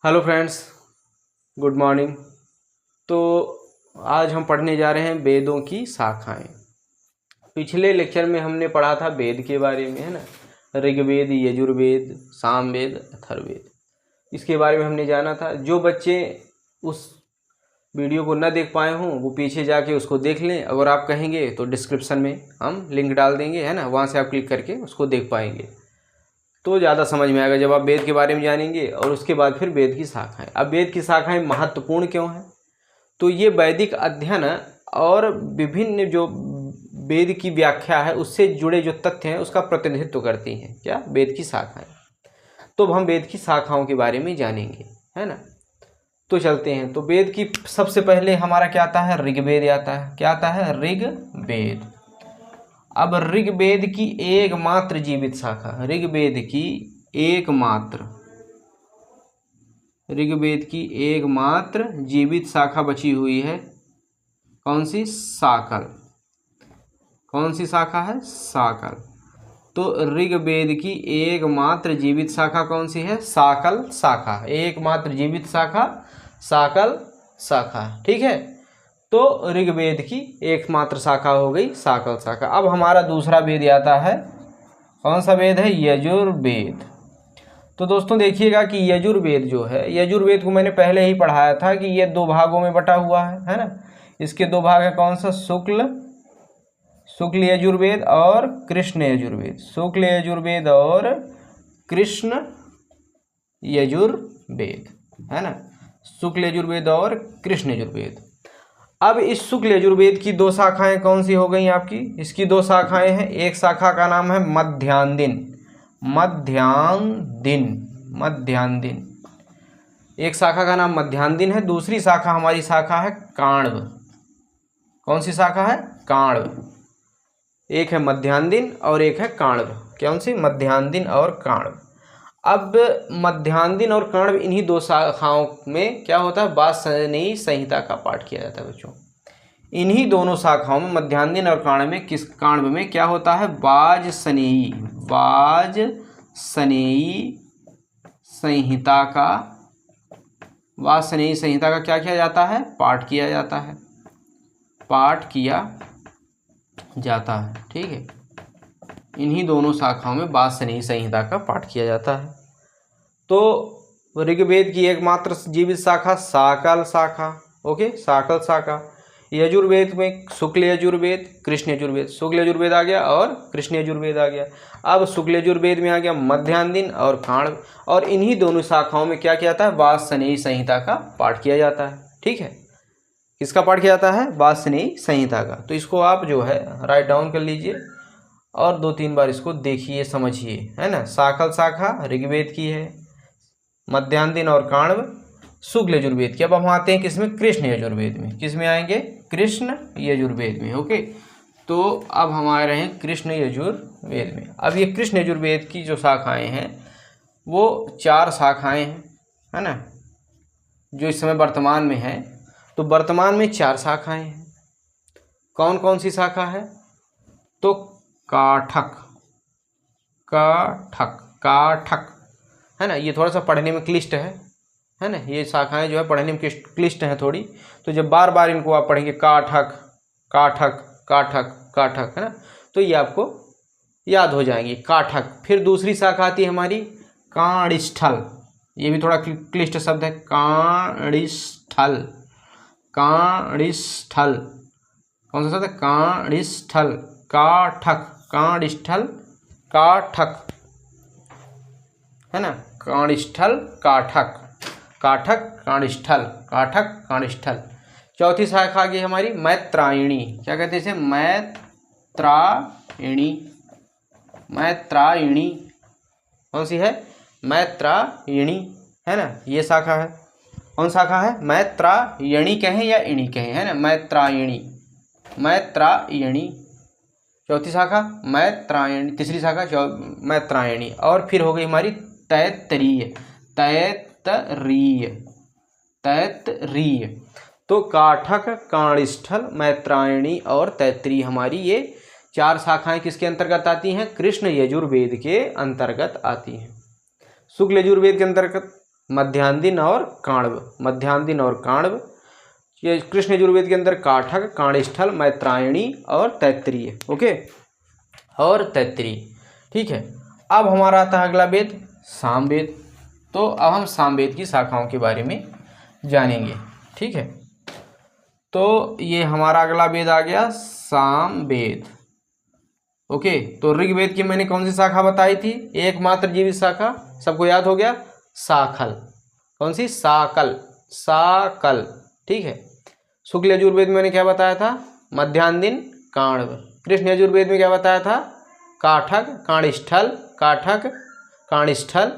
Hello friends, good morning. तो आज हम पढ़ने जा रहे हैं वेदों की शाखाएं। पिछले लेक्चर में हमने पढ़ा था वेद के बारे में, है ना। ऋग्वेद, यजुर्वेद, सामवेद, अथर्ववेद, इसके बारे में हमने जाना था। जो बच्चे उस वीडियो को न देख पाए हों वो पीछे जाके उसको देख लें। अगर आप कहेंगे तो डिस्क्रिप्शन में हम लिंक डाल देंगे, है ना, वहाँ से आप क्लिक करके उसको देख पाएंगे तो ज़्यादा समझ में आएगा जब आप वेद के बारे में जानेंगे। और उसके बाद फिर वेद की शाखाएं। अब वेद की शाखाएं महत्वपूर्ण क्यों हैं? तो ये वैदिक अध्ययन और विभिन्न जो वेद की व्याख्या है उससे जुड़े जो तथ्य हैं उसका प्रतिनिधित्व करती हैं। क्या? वेद की शाखाएं। तो हम वेद की शाखाओं के बारे में जानेंगे, है ना। तो चलते हैं। तो वेद की सबसे पहले हमारा क्या आता है? ऋग्वेद आता है। क्या आता है? ऋग्वेद। अब ऋग्वेद की एकमात्र जीवित शाखा, ऋग्वेद की एकमात्र जीवित शाखा बची हुई है। कौन सी? शाकल। कौन सी शाखा है? शाकल। तो ऋग्वेद की एकमात्र जीवित शाखा कौन सी है? शाकल शाखा। एकमात्र जीवित शाखा शाकल शाखा, ठीक है। तो ऋग्वेद की एकमात्र शाखा हो गई शाकल शाखा। अब हमारा दूसरा वेद आता है। कौन सा वेद है? यजुर्वेद। तो दोस्तों देखिएगा कि यजुर्वेद जो है, यजुर्वेद को मैंने पहले ही पढ़ाया था कि ये दो भागों में बटा हुआ है ना। इसके दो भाग है। कौन सा? शुक्ल यजुर्वेद और कृष्ण यजुर्वेद। शुक्ल यजुर्वेद और कृष्ण यजुर्वेद, है ना। शुक्ल यजुर्वेद और कृष्ण यजुर्वेद। अब इस शुक्ल यजुर्वेद की दो शाखाएं कौन सी हो गई आपकी? इसकी दो शाखाएं हैं। एक शाखा का नाम है मध्यान्दिन। एक शाखा का नाम मध्यान्दिन है। दूसरी शाखा हमारी शाखा है काण्व। कौन सी शाखा है? काण्व। एक है मध्यान्दिन और एक है काण्व। कौन सी? मध्यान्दिन और काण्व। अब मध्यान्दिन और काण्व, इन्हीं दो शाखाओं में क्या होता है? वाजसनेयी संहिता का पाठ किया जाता है बच्चों। इन्हीं दोनों शाखाओं में, मध्यान्दिन और काण्व में क्या होता है? वाजसनेयी संहिता का क्या किया जाता है? पाठ किया जाता है, ठीक है। इन्हीं दोनों शाखाओं में वाजसनेयी संहिता का पाठ किया जाता है। तो ऋग्वेद की एकमात्र जीवित शाखा शाकल शाखा, ओके, शाकल शाखा। यजुर्वेद में शुक्ल यजुर्वेद, कृष्ण यजुर्वेद। शुक्ल यजुर्वेद आ गया और कृष्ण यजुर्वेद आ गया। अब शुक्ल यजुर्वेद में आ गया मध्यान्दिन और काण्व। और इन्हीं दोनों शाखाओं में क्या किया जाता है? वाजसनेयी संहिता का पाठ किया जाता है, ठीक है। किसका पाठ किया जाता है? वाजसनेयी संहिता का। तो इसको आप जो है राइट डाउन कर लीजिए और 2-3 बार इसको देखिए, समझिए, है ना। शाकल शाखा ऋग्वेद की है, मध्यान्दिन और काण्व शुक्ल यजुर्वेद की। अब हम आते हैं किसमें? कृष्ण यजुर्वेद में। किसमें आएंगे? कृष्ण यजुर्वेद में, ओके। तो अब हम आ रहे हैं कृष्ण यजुर्वेद में। अब ये कृष्ण यजुर्वेद की जो शाखाएं हैं वो 4 शाखाएं हैं, है ना, जो इस समय वर्तमान में है। तो वर्तमान में 4 शाखाएं हैं। कौन कौन सी शाखा है? तो काठक, है ना। ये थोड़ा सा पढ़ने में क्लिष्ट है ना। ये शाखाएं जो है पढ़ने में क्लिष्ट हैं थोड़ी। तो जब बार बार इनको आप पढ़ेंगे, काठक काठक काठक काठक, है ना, तो ये आपको याद हो जाएंगी। काठक। फिर दूसरी शाखा आती है हमारी काणिष्ठल। ये भी थोड़ा क्लिष्ट शब्द है। काणिष्ठल। कौन सा शब्द है? काणिष्ठल। काठक, काणिष्ठल, काठक, है ना। काणिष्ठल, काठक, काणिष्ठल, काठक, काणिष्ठल। चौथी शाखा आ गई हमारी मैत्रायणी। क्या कहते हैं इसे? मैत्रायणी। कौन सी है? मैत्रायणी, है ना। ये शाखा है। कौन शाखा है? मैत्रायणी कहें या इणी कहें, है ना। मैत्रायणी। चौथी शाखा मैत्रायणी। तीसरी शाखा मैत्रायणी। और फिर हो गई हमारी तैत्तरीय। तो काठक, काणिष्ठल, मैत्रायणी और तैत्तरीय हमारी ये 4 शाखाएं किसके अंतर्गत आती हैं? कृष्ण यजुर्वेद के अंतर्गत आती हैं। शुक्ल यजुर्वेद के अंतर्गत मध्यान्ह और काण्व, मध्यान्ह और काण्व। ये कृष्ण यजुर्वेद के अंदर काठक, काणिष्ठल, मैत्रायणी और तैत्तिरीय, ओके, और तैत्तिरीय, ठीक है। अब हमारा आता है अगला वेद सामवेद। तो अब हम सामवेद की शाखाओं के बारे में जानेंगे, ठीक है। तो ये हमारा अगला वेद आ गया सामवेद, ओके। तो ऋग्वेद की मैंने कौन सी शाखा बताई थी, एकमात्र जीवित शाखा, सबको याद हो गया, साकल। कौन सी, साकल, साकल, ठीक है। शुक्ल यजुर्वेद में मैंने क्या बताया था, मध्यान्ह काण्व। कृष्ण यजुर्वेद में क्या बताया था, काठक, काणिष्ठल, काठक, काणिष्ठल,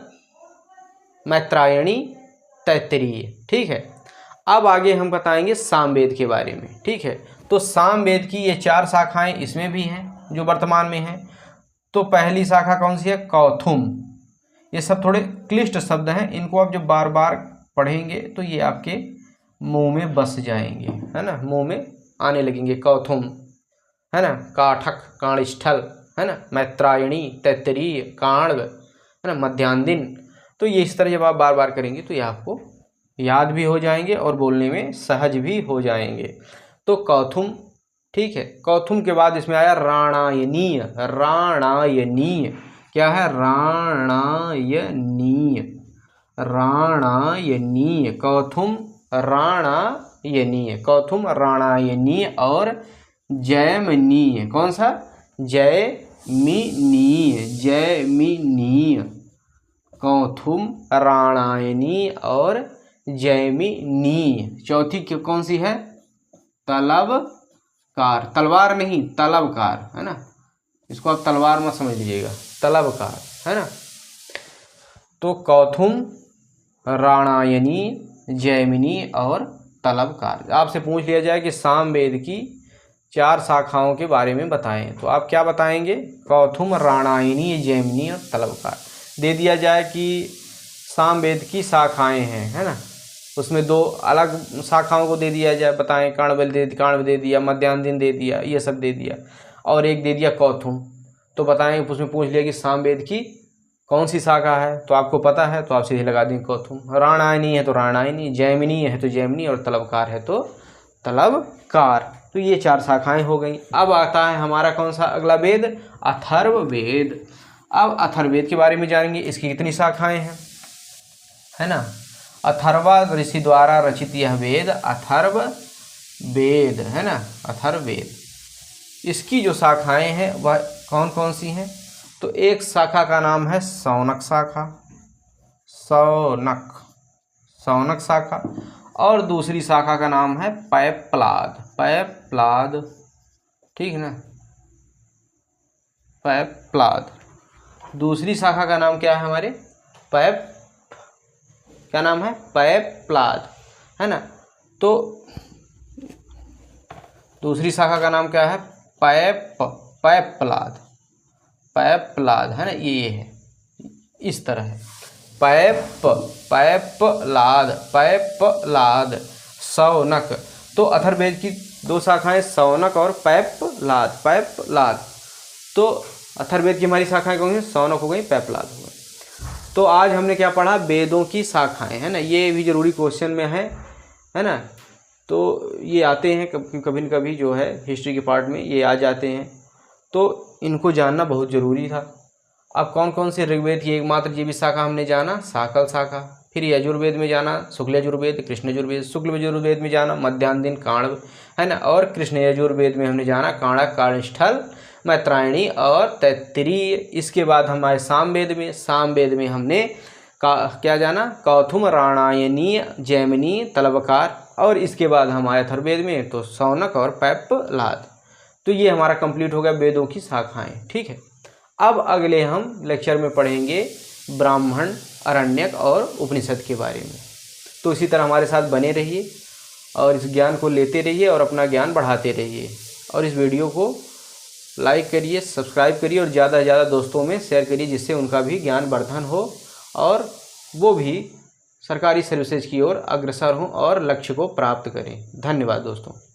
मैत्रायणी, तैत्तिरीय, ठीक है। अब आगे हम बताएंगे सामवेद के बारे में, ठीक है। तो सामवेद की ये 4 शाखाएं इसमें भी हैं जो वर्तमान में हैं। तो पहली शाखा कौन सी है, कौथुम। ये सब थोड़े क्लिष्ट शब्द हैं, इनको आप जब बार बार पढ़ेंगे तो ये आपके मुंह में बस जाएंगे, है ना, मुंह में आने लगेंगे। कौथुम, है ना, काठक, काणिष्ठल, है ना, मैत्रायणी, तैत्तिरीय, काण्व, है ना, मध्यान्ह। तो ये इस तरह जब आप बार बार करेंगे तो ये आपको याद भी हो जाएंगे और बोलने में सहज भी हो जाएंगे। तो कौथुम, ठीक है। कौथुम के बाद इसमें आया राणायनीय, राणायनीय, क्या है, राणायनीय, राणायनीय, कौथुम राणायनीय, कौथुम राणायनीय और जैमिनीय। कौन सा, जैमिनीय, जैमिनीय, कौथुम राणायनीय और जैमिनीय। चौथी कौन सी है, तलवकार, तलवार नहीं, तलवकार, है ना, इसको आप तलवार मत समझ लीजिएगा, तलवकार, है ना। तो कौथुम, राणायनी, जैमिनी और तलवकार। आपसे पूछ लिया जाए कि सामवेद की 4 शाखाओं के बारे में बताएं, तो आप क्या बताएंगे, कौथुम, राणायनी, जैमिनी और तलवकार। दे दिया जाए कि सामवेद की शाखाएं हैं, है ना, उसमें 2 अलग शाखाओं को दे दिया जाए, बताएं, काण्व दे दिया, मध्यान्ह दे दिया, ये सब दे दिया, और एक दे दिया कौथुम। तो बताएं, उसमें पूछ लिया कि सामवेद की कौन सी शाखा है, तो आपको पता है तो आप सीधे लगा देंगे कौथुम। राणायनी है तो राणायनी, जैमिनी है तो जैमिनी और तलवकार है तो तलवकार। तो ये 4 शाखाएं हो गई। अब आता है हमारा कौन सा अगला वेद, अथर्ववेद। अब अथर्ववेद के बारे में जानेंगे, इसकी कितनी शाखाएं हैं, है ना। अथर्वा ऋषि द्वारा रचित यह वेद अथर्ववेद, है ना, अथर्ववेद। इसकी जो शाखाएं हैं वह कौन कौन सी हैं, तो एक शाखा का नाम है शौनक शाखा, शौनक, शौनक शाखा, और दूसरी शाखा का नाम है पैप्लाद, पैप्लाद, ठीक है ना, पैप्लाद। दूसरी शाखा का नाम क्या है हमारे, क्या नाम है, पैप्लाद, है ना। तो दूसरी शाखा का नाम क्या है, पैप्लाद, पैप्लाद, है ना, ये है, इस तरह है, पैप्लाद, पैप्लाद, शौनक। तो अथर्ववेद की 2 शाखाएं शौनक और पैप्लाद, पैप्लाद। तो अथर्ववेद की हमारी शाखाएं कौन सी, शौनक हो गई, पैप्लाद हो गई। तो आज हमने क्या पढ़ा, वेदों की शाखाएं, है ना, ये भी जरूरी क्वेश्चन में है ना। तो ये आते हैं कभी न कभी, जो है हिस्ट्री के पार्ट में ये आ जाते हैं, तो इनको जानना बहुत ज़रूरी था। अब कौन कौन से ऋग्वेद की एकमात्र जीवित शाखा हमने जाना, साकल शाखा। फिर यजुर्वेद में जाना शुक्ल यजुर्वेद, कृष्ण यजुर्वेद। शुक्ल यजुर्वेद में जाना मध्यान्ह काण्व, है ना, और कृष्ण यजुर्वेद में हमने जाना काणक, काणिष्ठल, मैत्रायणी और तैत्तिरीय। इसके बाद हमारे सामवेद में हमने क्या जाना, कौथुम, राणायनीय, जैमिनी, तलवकार, और इसके बाद हमारे अथर्ववेद में तो शौनक और पैप्लाद। तो ये हमारा कंप्लीट हो गया वेदों की शाखाएं, ठीक है। अब अगले हम लेक्चर में पढ़ेंगे ब्राह्मण, अरण्यक और उपनिषद के बारे में। तो इसी तरह हमारे साथ बने रहिए और इस ज्ञान को लेते रहिए और अपना ज्ञान बढ़ाते रहिए। और इस वीडियो को लाइक करिए, सब्सक्राइब करिए और ज़्यादा से ज़्यादा दोस्तों में शेयर करिए, जिससे उनका भी ज्ञान वर्धन हो और वो भी सरकारी सर्विसेज की ओर अग्रसर हों और लक्ष्य को प्राप्त करें। धन्यवाद दोस्तों।